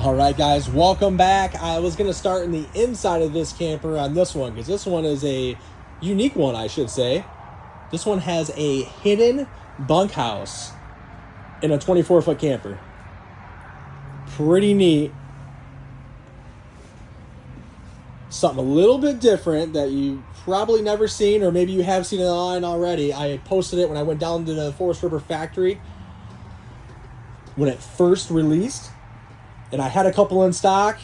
All right, guys, welcome back. I was going to start in the inside of this camper on this one because this one is a unique one, I should say. This one has a hidden bunkhouse in a 24-foot camper. Pretty neat. Something a little bit different that you've probably never seen, or maybe you have seen it online already. I posted it when I went down to the Forest River factory when it first released. And I had a couple in stock,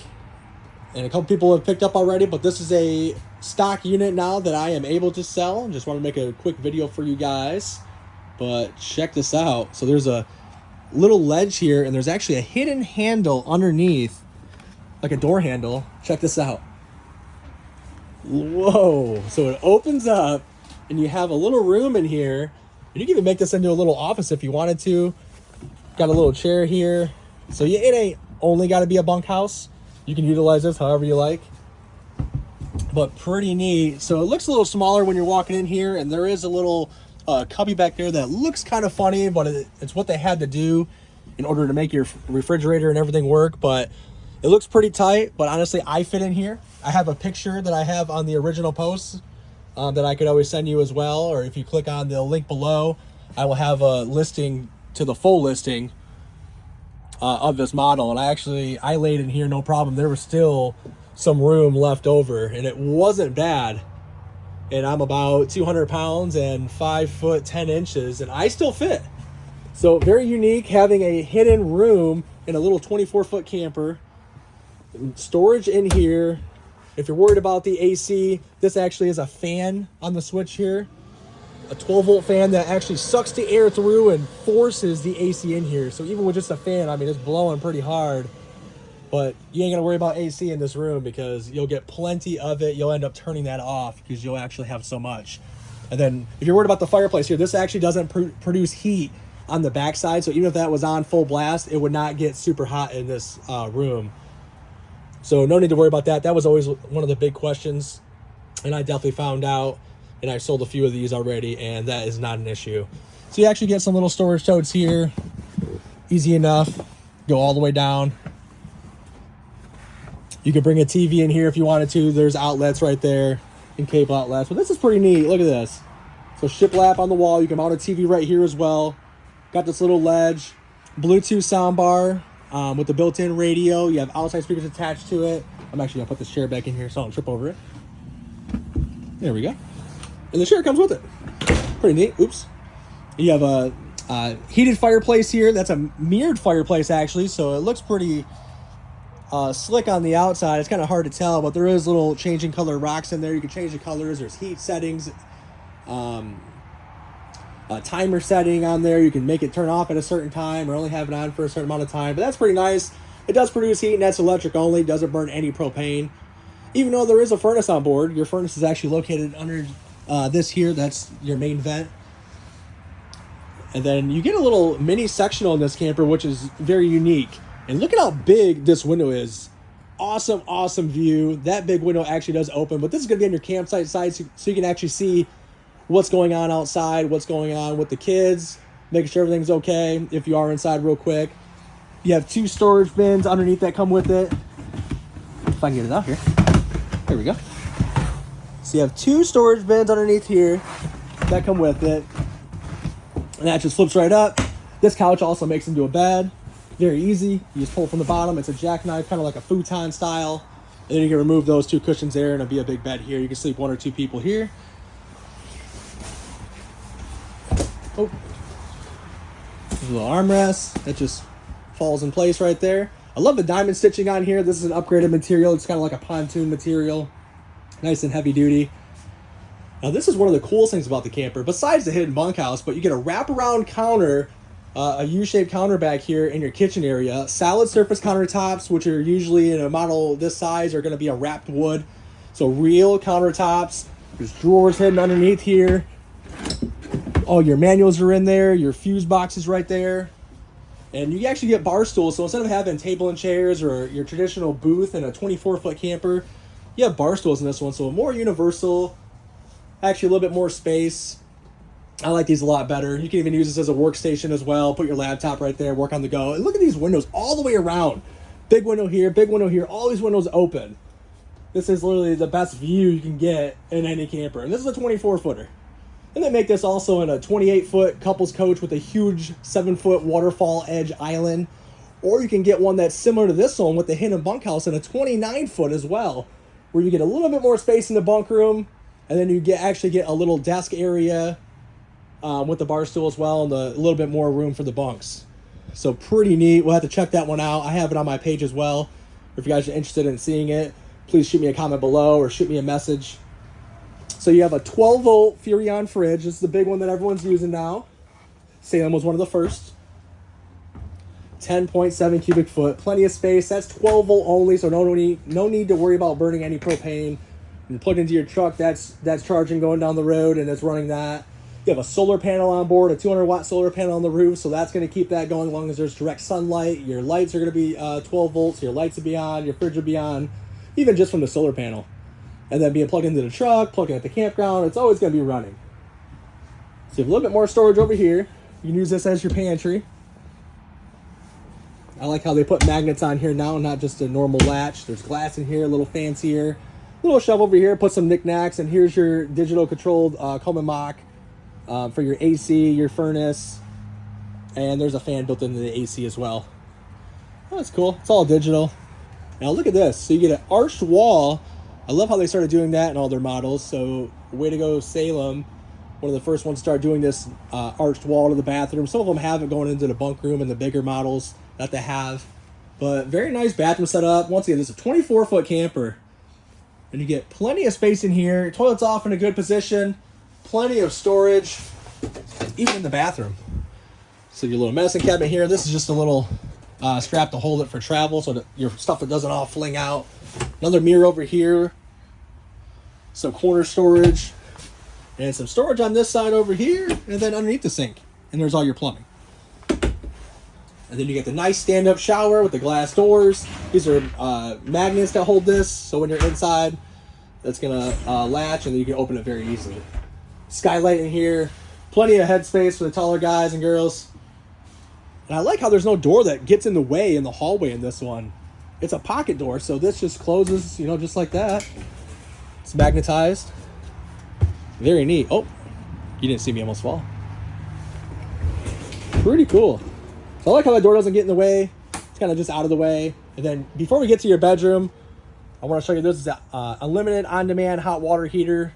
and a couple people have picked up already, but this is a stock unit now that I am able to sell. Just want to make a quick video for you guys, but check this out. So there's a little ledge here, and there's actually a hidden handle underneath, like a door handle. Check this out. Whoa. So it opens up, and you have a little room in here, and you can even make this into a little office if you wanted to. Got a little chair here. So it ain't only got to be a bunkhouse. You can utilize this however you like, but pretty neat. So it looks a little smaller when you're walking in here, and there is a little cubby back there that looks kind of funny, but it's what they had to do in order to make your refrigerator and everything work. But it looks pretty tight, but honestly, I fit in here. I have a picture that I have on the original post that I could always send you as well, or if you click on the link below, I will have a listing to the full listing of this model. And I laid in here no problem. There was still some room left over, and it wasn't bad. And I'm about 200 pounds and 5 foot 10 inches, and I still fit. So very unique, having a hidden room in a little 24-foot camper. Storage in here. If you're worried about the AC, this actually is a fan on the switch here. A 12-volt fan that actually sucks the air through and forces the AC in here. So even with just a fan, I mean, it's blowing pretty hard. But you ain't got to worry about AC in this room because you'll get plenty of it. You'll end up turning that off because you'll actually have so much. And then if you're worried about the fireplace here, this actually doesn't produce heat on the backside. So even if that was on full blast, it would not get super hot in this room. So no need to worry about that. That was always one of the big questions. And I definitely found out. And I sold a few of these already, and that is not an issue. So you actually get some little storage totes here. Easy enough. Go all the way down. You could bring a TV in here if you wanted to. There's outlets right there and cable outlets. But this is pretty neat. Look at this. So Shiplap on the wall. You can mount a TV right here as well. Got this little ledge. Bluetooth soundbar with the built-in radio. You have outside speakers attached to it. I'm actually going to put this chair back in here so I don't trip over it. There we go. And the chair comes with it. Pretty neat. Oops. You have a heated fireplace here. That's a mirrored fireplace, actually. So it looks pretty slick on the outside. It's kind of hard to tell, but there is little changing color rocks in there. You can change the colors. There's heat settings. A timer setting on there. You can make it turn off at a certain time or only have it on for a certain amount of time. But that's pretty nice. It does produce heat, and that's electric only. It doesn't burn any propane. Even though there is a furnace on board, your furnace is actually located under this here. That's your main vent. And then you get a little mini sectional in this camper, which is very unique. And look at how big this window is. Awesome, awesome view. That big window actually does open, but this is going to be on your campsite side, so you can actually see what's going on outside, what's going on with the kids, making sure everything's okay if you are inside real quick. You have 2 storage bins underneath that come with it. If I can get it out here. There we go. So you have 2 storage bins underneath here that come with it. And that just flips right up. This couch also makes into a bed. Very easy. You just pull from the bottom. It's a jackknife, kind of like a futon style. And then you can remove those 2 cushions there, and it'll be a big bed here. You can sleep 1 or 2 people here. Oh. There's a little armrest that just falls in place right there. I love the diamond stitching on here. This is an upgraded material. It's kind of like a pontoon material. Nice and heavy duty. Now this is one of the coolest things about the camper, besides the hidden bunkhouse, but you get a wraparound counter, a U-shaped counter back here in your kitchen area. Solid surface countertops, which are usually in a model this size, are going to be a wrapped wood. So real countertops. There's drawers hidden underneath here. All your manuals are in there. Your fuse box is right there. And you actually get bar stools. So instead of having table and chairs or your traditional booth in a 24-foot camper, you have bar stools in this one. So more universal, actually a little bit more space. I like these a lot better. You can even use this as a workstation as well. Put your laptop right there, work on the go. And look at these windows all the way around. Big window here, big window here. All these windows open. This is literally the best view you can get in any camper. And this is a 24-footer. And they make this also in a 28-foot couples coach with a huge 7-foot waterfall edge island. Or you can get one that's similar to this one with the hidden bunkhouse in a 29-foot as well, where you get a little bit more space in the bunk room, and then you actually get a little desk area with the bar stool as well, and a little bit more room for the bunks. So pretty neat. We'll have to check that one out. I have it on my page as well. If you guys are interested in seeing it, please shoot me a comment below or shoot me a message. So you have a 12-volt Furrion fridge. This is the big one that everyone's using now. Salem was one of the first. 10.7 cubic foot, plenty of space. That's 12 volt only, so no need to worry about burning any propane. You plug into your truck, that's charging going down the road, and it's running that. You have a solar panel on board, a 200 watt solar panel on the roof, so that's going to keep that going as long as there's direct sunlight. Your lights are going to be 12 volts, your lights will be on, your fridge will be on, even just from the solar panel. And then being plugged into the truck, plugged in at the campground, it's always going to be running. So you have a little bit more storage over here. You can use this as your pantry. I like how they put magnets on here now, not just a normal latch. There's glass in here, a little fancier. Little shelf over here, put some knickknacks, and here's your digital controlled Coleman Mach for your AC, your furnace, and there's a fan built into the AC as well. Oh, that's cool. It's all digital. Now look at this. So you get an arched wall. I love how they started doing that in all their models. So way to go, Salem. One of the first ones to start doing this arched wall to the bathroom. Some of them have it going into the bunk room and the bigger models that they have. But very nice bathroom setup. Once again, this is a 24-foot camper. And you get plenty of space in here. Toilet's off in a good position. Plenty of storage, even in the bathroom. So your little medicine cabinet here. This is just a little strap to hold it for travel so that your stuff doesn't all fling out. Another mirror over here. Some corner storage. And some storage on this side over here. And then underneath the sink. And there's all your plumbing. And then you get the nice stand-up shower with the glass doors. These are magnets that hold this. So when you're inside, that's going to latch and then you can open it very easily. Skylight in here. Plenty of headspace for the taller guys and girls. And I like how there's no door that gets in the way in the hallway in this one. It's a pocket door, so this just closes, just like that. It's magnetized. Very neat. Oh, you didn't see me almost fall. Pretty cool. So I like how that door doesn't get in the way. It's kind of just out of the way. And then before we get to your bedroom, I want to show you this is a unlimited on-demand hot water heater.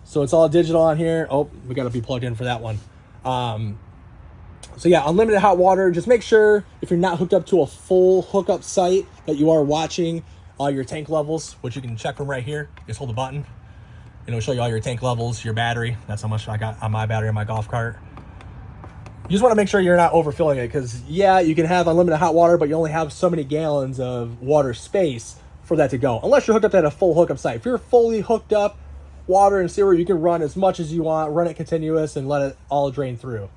So it's all digital on here. Oh, we got to be plugged in for that one. So yeah, unlimited hot water. Just make sure if you're not hooked up to a full hookup site that you are watching all your tank levels, which you can check from right here. Just hold the button and it'll show you all your tank levels, your battery. That's how much I got on my battery on my golf cart. You just want to make sure you're not overfilling it because, yeah, you can have unlimited hot water, but you only have so many gallons of water space for that to go. Unless you're hooked up at a full hookup site. If you're fully hooked up, water and sewer, you can run as much as you want, run it continuous, and let it all drain through.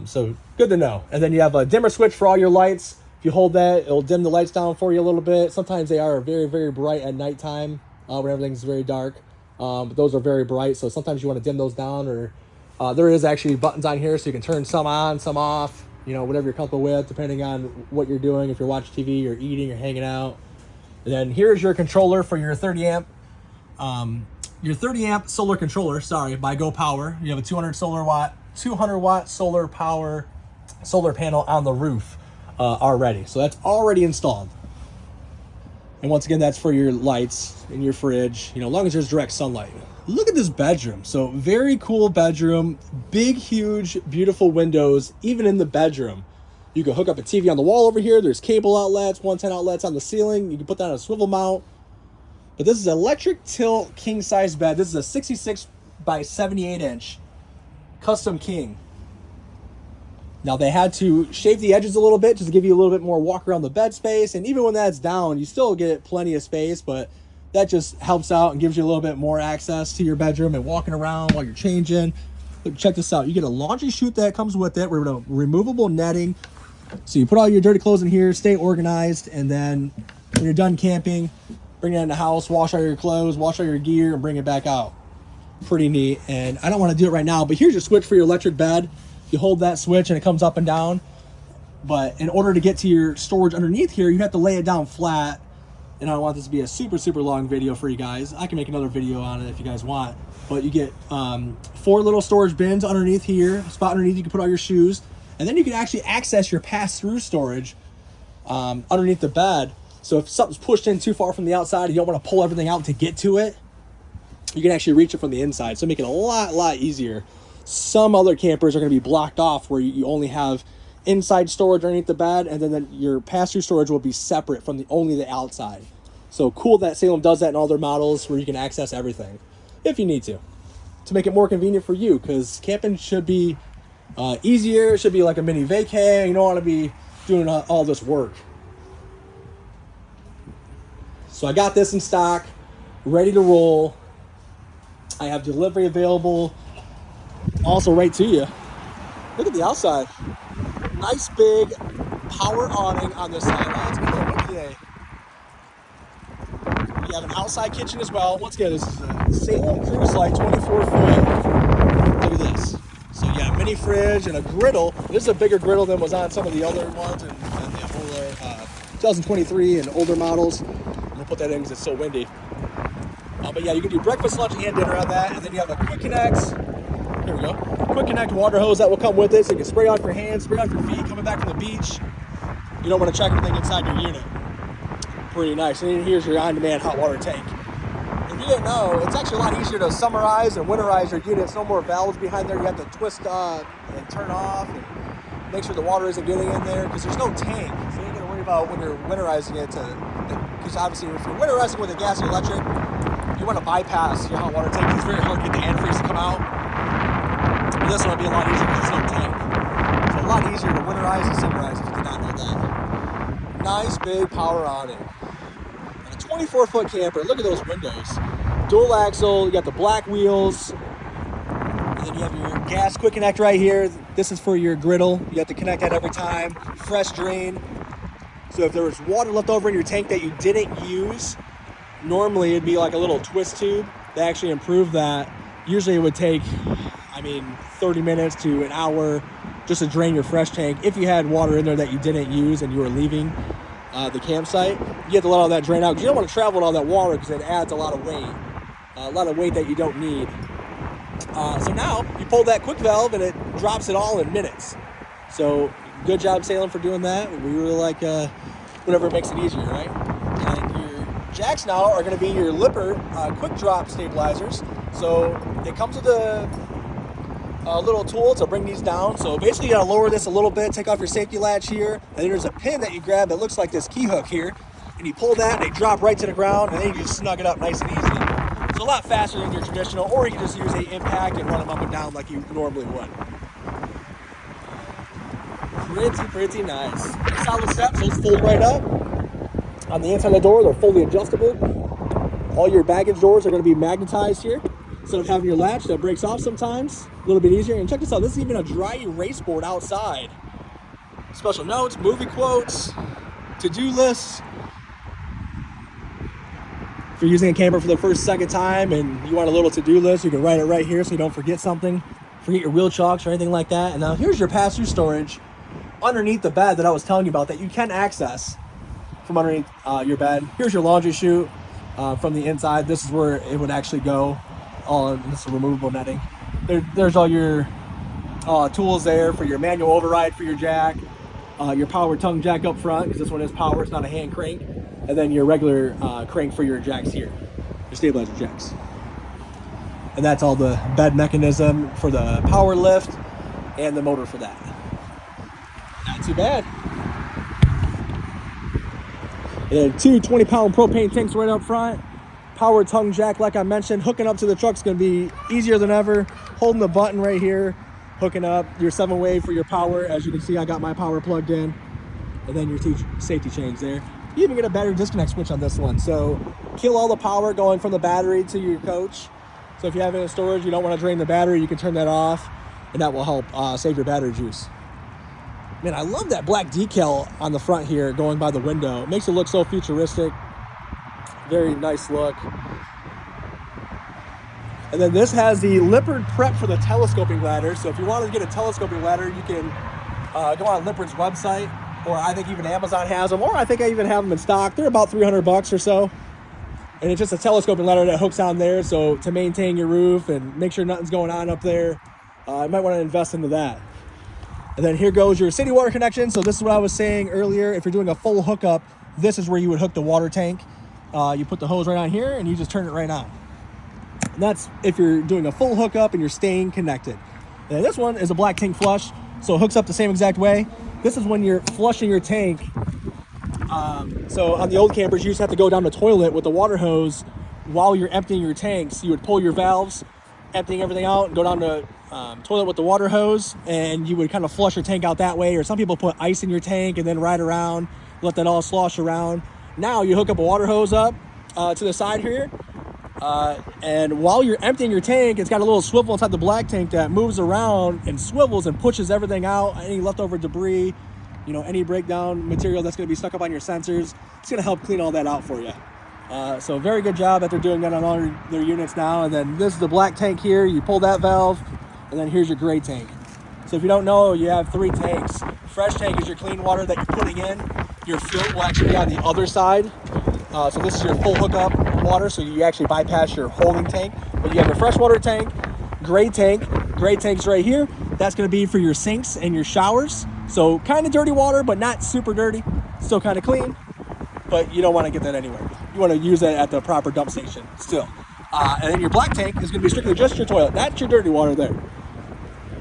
So good to know. And then you have a dimmer switch for all your lights. If you hold that, it'll dim the lights down for you a little bit. Sometimes they are very, very bright at nighttime when everything's very dark. But those are very bright, so sometimes you want to dim those down, or there is actually buttons on here so you can turn some on, some off, whatever you're comfortable with, depending on what you're doing. If you're watching TV, you're eating, you're hanging out. And then here's your controller for your 30 amp. Your 30 amp solar controller, by Go Power. You have a 200 watt solar power solar panel on the roof already. So that's already installed. And once again, that's for your lights in your fridge, as long as there's direct sunlight. Look at this bedroom. So very cool bedroom, big, huge, beautiful windows, even in the bedroom. You can hook up a TV on the wall over here. There's cable outlets, 110 outlets on the ceiling. You can put that on a swivel mount. But this is an electric tilt king size bed. This is a 66 by 78 inch custom king. Now they had to shave the edges a little bit just to give you a little bit more walk around the bed space. And even when that's down, you still get plenty of space, but that just helps out and gives you a little bit more access to your bedroom and walking around while you're changing. But check this out. You get a laundry chute that comes with it with a removable netting. So you put all your dirty clothes in here, stay organized, and then when you're done camping, bring it in the house, wash all your clothes, wash all your gear, and bring it back out. Pretty neat. And I don't want to do it right now, but here's your switch for your electric bed. You hold that switch and it comes up and down. But in order to get to your storage underneath here, you have to lay it down flat. And I don't want this to be a super long video for you guys. I can make another video on it if you guys want. But you get 4 little storage bins underneath here. Spot underneath you can put all your shoes. And then you can actually access your pass-through storage underneath the bed. So if something's pushed in too far from the outside and you don't want to pull everything out to get to it, you can actually reach it from the inside. So make it a lot easier. Some other campers are going to be blocked off where you only have inside storage underneath the bed, and then your pass-through storage will be separate from only the outside. So cool that Salem does that in all their models where you can access everything if you need to make it more convenient for you, because camping should be easier. It should be like a mini vacay. You don't want to be doing all this work. So I got this in stock, ready to roll. I have delivery available also right to you. Look at the outside. Nice big power awning on this side. Oh, it's been a little windy today. You have an outside kitchen as well. Once again, this is a Salem Cruise Lite 24 foot. Look at this. So you got a mini fridge and a griddle. This is a bigger griddle than was on some of the other ones and the older 2023 and older models. I'm gonna put that in because it's so windy. But yeah, you can do breakfast, lunch, and dinner on that. And then you have a quick connect. Here we go. Quick connect water hose that will come with it, so you can spray off your hands, spray off your feet coming back from the beach. You don't want to check anything inside your unit. Pretty nice. And here's your on-demand hot water tank. If you didn't know, it's actually a lot easier to summerize and winterize your units. No more valves behind there. You have to twist and turn off and make sure the water isn't getting in there, because there's no tank. So you ain't got to worry about when you're winterizing it. Because obviously if you're winterizing with a gas or electric, you want to bypass your hot water tank. It's very hard to get the antifreeze to come out. But this one will be a lot easier because there's no tank. So a lot easier to winterize and summerize if you did not know that. Nice big power awning. And a 24-foot camper. Look at those windows. Dual axle. You got the black wheels. And then you have your gas quick connect right here. This is for your griddle. You have to connect that every time. Fresh drain. So if there was water left over in your tank that you didn't use, normally it'd be like a little twist tube. They actually improved that. Usually it would take, 30 minutes to an hour just to drain your fresh tank. If you had water in there that you didn't use and you were leaving the campsite, you have to let all that drain out, because you don't want to travel with all that water, because it adds a lot of weight that you don't need. So now you pull that quick valve and it drops it all in minutes. So good job, Salem, for doing that. We really like whatever makes it easier, right? And your jacks now are going to be your lipper quick drop stabilizers. So it comes with a little tool to bring these down. So basically you got to lower this a little bit, take off your safety latch here, and then there's a pin that you grab that looks like this key hook here, and you pull that and they drop right to the ground, and then you just snug it up nice and easy. It's a lot faster than your traditional, or you can just use a impact and run them up and down like you normally would. Pretty nice. Solid steps, those fold right up. On the inside of the door, they're fully adjustable. All your baggage doors are going to be magnetized here. Instead of having your latch that breaks off sometimes, a little bit easier. And check this out, this is even a dry erase board outside. Special notes, movie quotes, to-do lists. If you're using a camper for the second time and you want a little to-do list, you can write it right here so you don't forget something. Forget your wheel chocks or anything like that. And now here's your pass-through storage underneath the bed that I was telling you about that you can access from underneath your bed. Here's your laundry chute from the inside. This is where it would actually go. All in this removable netting. There's all your tools there for your manual override for your jack, your power tongue jack up front, because this one is power, it's not a hand crank, and then your regular crank for your jacks here, your stabilizer jacks. And that's all the bed mechanism for the power lift and the motor for that. Not too bad. And then 2 20-pound propane tanks right up front. Power tongue jack, like I mentioned. Hooking up to the truck is going to be easier than ever. Holding the button right here, hooking up your 7-way for your power. As you can see, I got my power plugged in. And then your 2 safety chains there. You even get a battery disconnect switch on this one. So kill all the power going from the battery to your coach. So if you have it in storage, you don't want to drain the battery, you can turn that off, and that will help save your battery juice. Man, I love that black decal on the front here going by the window. It makes it look so futuristic. Very nice look. And then this has the lippered prep for the telescoping ladder. So if you want to get a telescoping ladder, you can go on Lippard's website, or I think even Amazon has them, or I think I even have them in stock. They're about $300 or so. And it's just a telescoping ladder that hooks on there. So to maintain your roof and make sure nothing's going on up there, you might want to invest into that. And then here goes your city water connection. So this is what I was saying earlier. If you're doing a full hookup, this is where you would hook the water tank. You put the hose right on here and you just turn it right on. And that's if you're doing a full hookup and you're staying connected. And then this one is a black tank flush. So it hooks up the same exact way. This is when you're flushing your tank. So on the old campers, you used to have to go down the toilet with the water hose while you're emptying your tanks. You would pull your valves, emptying everything out, and go down the toilet with the water hose, and you would kind of flush your tank out that way. Or some people put ice in your tank and then ride around, let that all slosh around. Now you hook up a water hose up to the side here, and while you're emptying your tank, it's got a little swivel inside the black tank that moves around and swivels and pushes everything out, any leftover debris, you know, any breakdown material that's going to be stuck up on your sensors. It's going to help clean all that out for you. So very good job that they're doing that on all their units now. And then this is the black tank here. You pull that valve, and then here's your gray tank. So if you don't know, you have 3 tanks. Fresh tank is your clean water that you're putting in. Your fill will actually be on the other side. So this is your full hookup water, so you actually bypass your holding tank. But you have your freshwater tank, gray tank. Gray tank's right here. That's going to be for your sinks and your showers. So kind of dirty water, but not super dirty. Still kind of clean, but you don't want to get that anywhere. You want to use that at the proper dump station still. And then your black tank is going to be strictly just your toilet, not your dirty water there.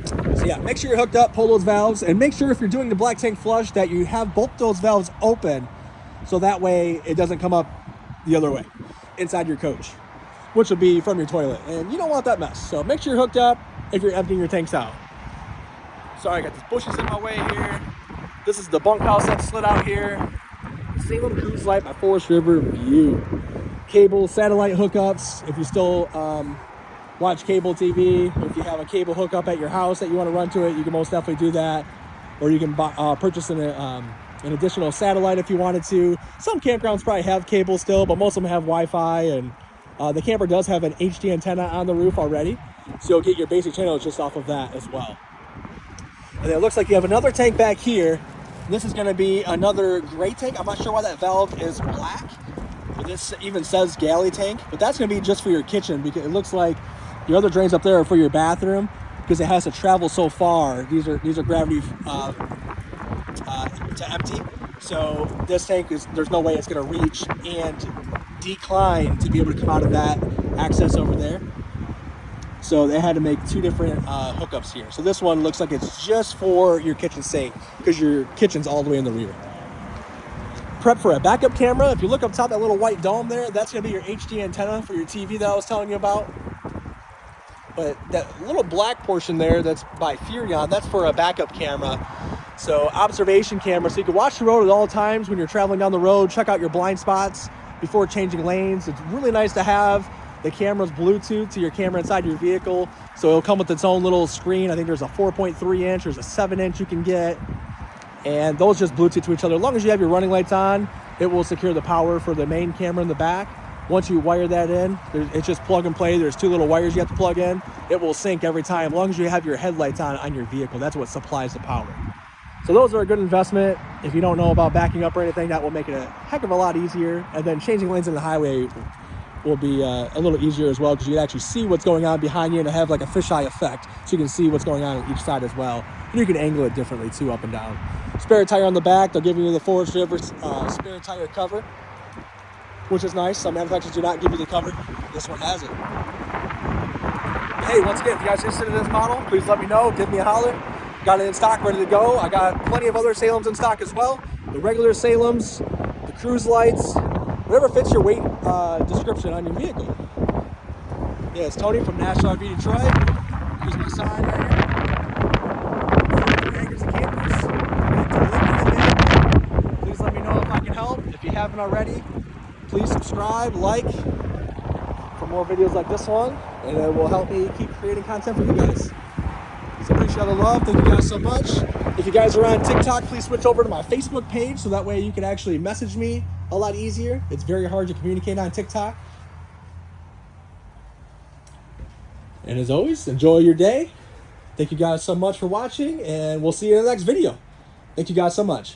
So yeah, make sure you're hooked up, pull those valves, and make sure if you're doing the black tank flush that you have both those valves open, so that way it doesn't come up the other way inside your coach, which will be from your toilet, and you don't want that mess. So make sure you're hooked up if you're emptying your tanks out. Sorry, I got these bushes in my way here. This is the bunkhouse that's slid out here. Salem Cruise Light by Forest River view. Cable, satellite hookups. If you still watch cable TV, if you have a cable hookup at your house that you want to run to it, you can most definitely do that. Or you can purchase an additional satellite if you wanted to. Some campgrounds probably have cable still, but most of them have Wi-Fi, and the camper does have an HD antenna on the roof already, so you'll get your basic channels just off of that as well. And then it looks like you have another tank back here. This is going to be another gray tank. I'm not sure why that valve is black, but this even says galley tank, but that's going to be just for your kitchen, because it looks like your other drains up there are for your bathroom, because it has to travel so far. These are gravity to empty. So this tank there's no way it's going to reach and decline to be able to come out of that access over there. So they had to make 2 different hookups here. So this one looks like it's just for your kitchen sink, because your kitchen's all the way in the rear. Prep for a backup camera. If you look up top, that little white dome there, that's going to be your HD antenna for your TV that I was telling you about. But that little black portion there that's by Furion, that's for a backup camera. So observation camera, so you can watch the road at all times when you're traveling down the road, check out your blind spots before changing lanes. It's really nice to have. The camera's Bluetooth to your camera inside your vehicle, so it'll come with its own little screen. I think there's a 4.3 inch, there's a 7 inch you can get, and those just Bluetooth to each other. As long as you have your running lights on, it will secure the power for the main camera in the back. Once you wire that in, it's just plug and play. There's 2 little wires you have to plug in. It will sync every time, as long as you have your headlights on your vehicle. That's what supplies the power. So those are a good investment. If you don't know about backing up or anything, that will make it a heck of a lot easier. And then changing lanes in the highway will be a little easier as well, because you can actually see what's going on behind you and have like a fisheye effect, so you can see what's going on each side as well. And you can angle it differently too, up and down. Spare tire on the back. They'll give you the Forest River spare tire cover, which is nice. Some manufacturers do not give you the cover. This one has it. Hey, once again, if you guys are interested in this model, please let me know. Give me a holler. Got it in stock, ready to go. I got plenty of other Salems in stock as well. The regular Salems, the cruise lights, whatever fits your weight description on your vehicle. Yeah, it's Tony from National RV Detroit. Here's my sign right here. Anchors and campers. Please let me know if I can help. If you haven't already, please subscribe, like, for more videos like this one, and it will help me keep creating content for you guys. So appreciate all the love. Thank you guys so much. If you guys are on TikTok, please switch over to my Facebook page, so that way you can actually message me a lot easier. It's very hard to communicate on TikTok. And as always, enjoy your day. Thank you guys so much for watching, and we'll see you in the next video. Thank you guys so much.